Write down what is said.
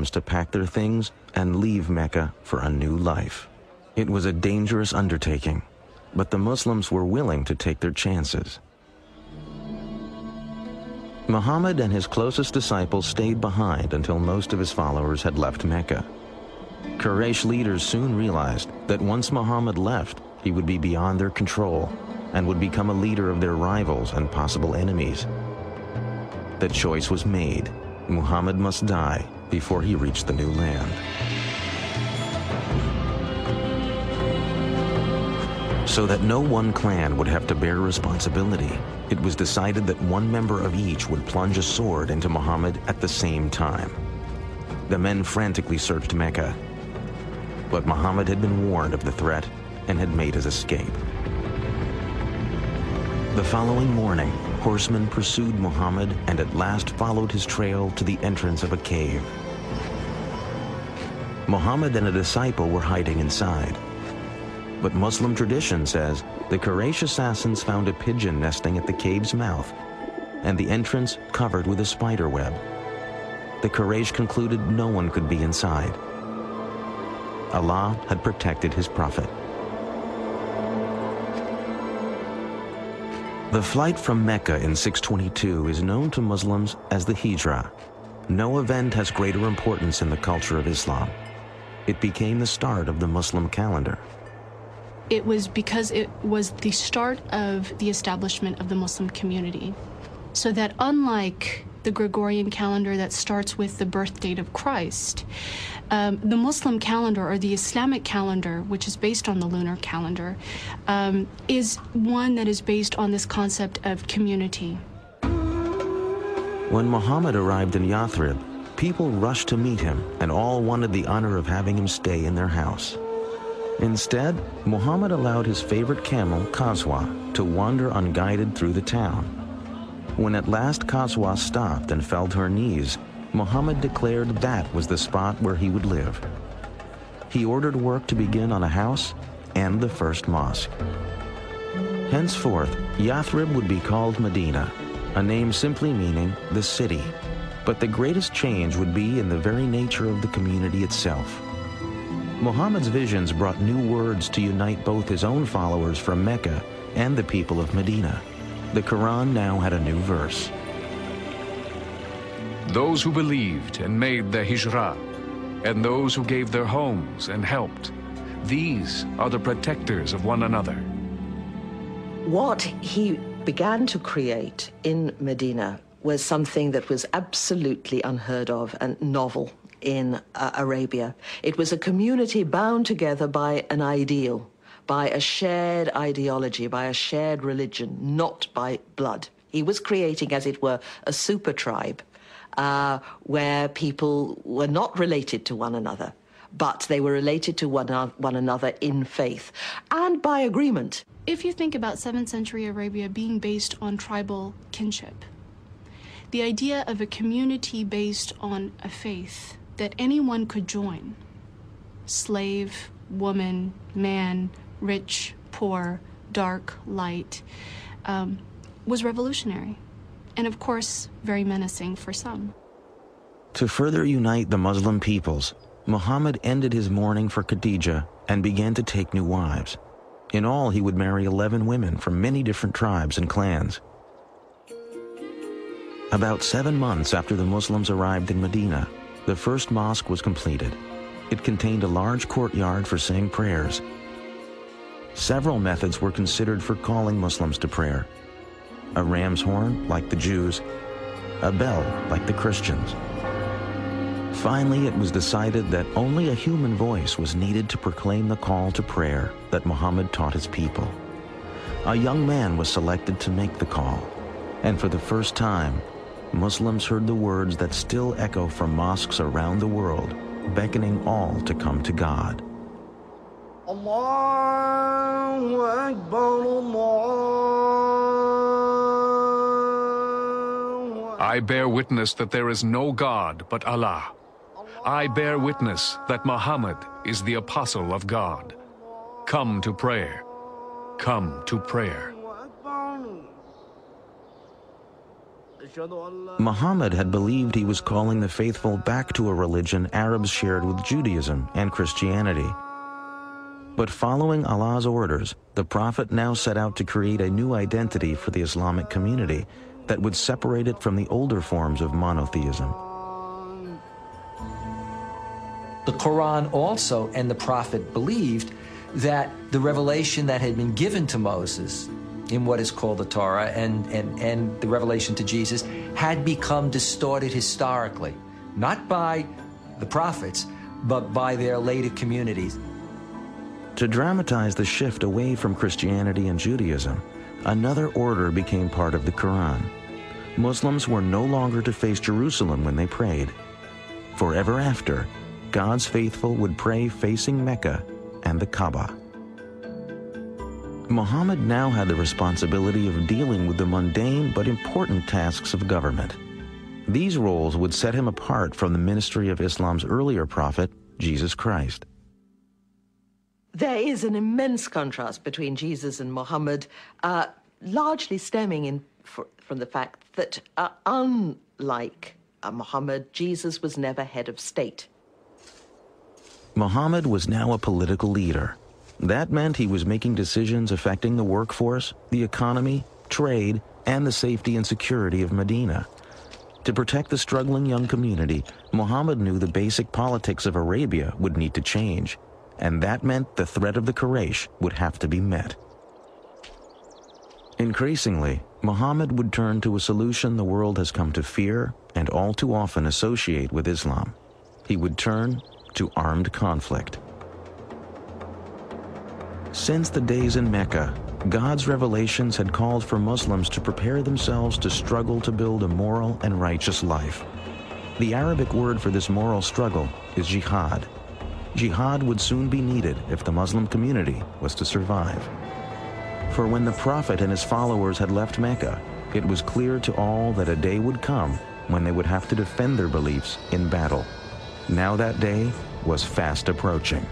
to pack their things and leave Mecca for a new life. It was a dangerous undertaking, but the Muslims were willing to take their chances. Muhammad and his closest disciples stayed behind until most of his followers had left Mecca. Quraysh leaders soon realized that once Muhammad left, he would be beyond their control and would become a leader of their rivals and possible enemies. The choice was made. Muhammad must die before he reached the new land. So that no one clan would have to bear responsibility, it was decided that one member of each would plunge a sword into Muhammad at the same time. The men frantically searched Mecca, but Muhammad had been warned of the threat and had made his escape. The following morning, horsemen pursued Muhammad and at last followed his trail to the entrance of a cave. Muhammad and a disciple were hiding inside. But Muslim tradition says the Quraysh assassins found a pigeon nesting at the cave's mouth and the entrance covered with a spider web. The Quraysh concluded no one could be inside. Allah had protected his prophet. The flight from Mecca in 622 is known to Muslims as the Hijrah. No event has greater importance in the culture of Islam. It became the start of the Muslim calendar. It was because it was the start of the establishment of the Muslim community. So that unlike the Gregorian calendar that starts with the birth date of Christ, the Muslim calendar, or the Islamic calendar, which is based on the lunar calendar, is one that is based on this concept of community. When Muhammad arrived in Yathrib, people rushed to meet him and all wanted the honor of having him stay in their house. Instead, Muhammad allowed his favorite camel, Qaswa, to wander unguided through the town. When at last Qaswa stopped and fell to her knees, Muhammad declared that was the spot where he would live. He ordered work to begin on a house and the first mosque. Henceforth, Yathrib would be called Medina, a name simply meaning the city. But the greatest change would be in the very nature of the community itself. Muhammad's visions brought new words to unite both his own followers from Mecca and the people of Medina. The Quran now had a new verse. Those who believed and made the Hijrah, and those who gave their homes and helped, these are the protectors of one another. What he began to create in Medina was something that was absolutely unheard of and novel in Arabia. It was a community bound together by an ideal, by a shared ideology, by a shared religion, not by blood. He was creating, as it were, a super tribe where people were not related to one another, but they were related to one another in faith and by agreement. If you think about 7th century Arabia being based on tribal kinship, the idea of a community based on a faith that anyone could join, slave, woman, man, rich, poor, dark, light, was revolutionary, and of course, very menacing for some. To further unite the Muslim peoples, Muhammad ended his mourning for Khadija and began to take new wives. In all, he would marry 11 women from many different tribes and clans. About 7 months after the Muslims arrived in Medina, the first mosque was completed. It contained a large courtyard for saying prayers. Several methods were considered for calling Muslims to prayer. A ram's horn, like the Jews, a bell, like the Christians. Finally, it was decided that only a human voice was needed to proclaim the call to prayer that Muhammad taught his people. A young man was selected to make the call, and for the first time, Muslims heard the words that still echo from mosques around the world, beckoning all to come to God. Allahu Akbar, Allahu Akbar. I bear witness that there is no God but Allah. I bear witness that Muhammad is the apostle of God. Come to prayer. Come to prayer. Muhammad had believed he was calling the faithful back to a religion Arabs shared with Judaism and Christianity. But following Allah's orders, the Prophet now set out to create a new identity for the Islamic community that would separate it from the older forms of monotheism. The Quran also and the Prophet believed that the revelation that had been given to Moses in what is called the Torah and the revelation to Jesus had become distorted historically, not by the prophets, but by their later communities. To dramatize the shift away from Christianity and Judaism, another order became part of the Quran. Muslims were no longer to face Jerusalem when they prayed. Forever after, God's faithful would pray facing Mecca and the Kaaba. Muhammad now had the responsibility of dealing with the mundane but important tasks of government. These roles would set him apart from the ministry of Islam's earlier prophet, Jesus Christ. There is an immense contrast between Jesus and Muhammad, largely stemming from the fact that, unlike Muhammad, Jesus was never head of state. Muhammad was now a political leader. That meant he was making decisions affecting the workforce, the economy, trade, and the safety and security of Medina. To protect the struggling young community, Muhammad knew the basic politics of Arabia would need to change, and that meant the threat of the Quraysh would have to be met. Increasingly, Muhammad would turn to a solution the world has come to fear and all too often associate with Islam. He would turn to armed conflict. Since the days in Mecca, God's revelations had called for Muslims to prepare themselves to struggle to build a moral and righteous life. The Arabic word for this moral struggle is jihad. Jihad would soon be needed if the Muslim community was to survive. For when the Prophet and his followers had left Mecca, it was clear to all that a day would come when they would have to defend their beliefs in battle. Now that day was fast approaching.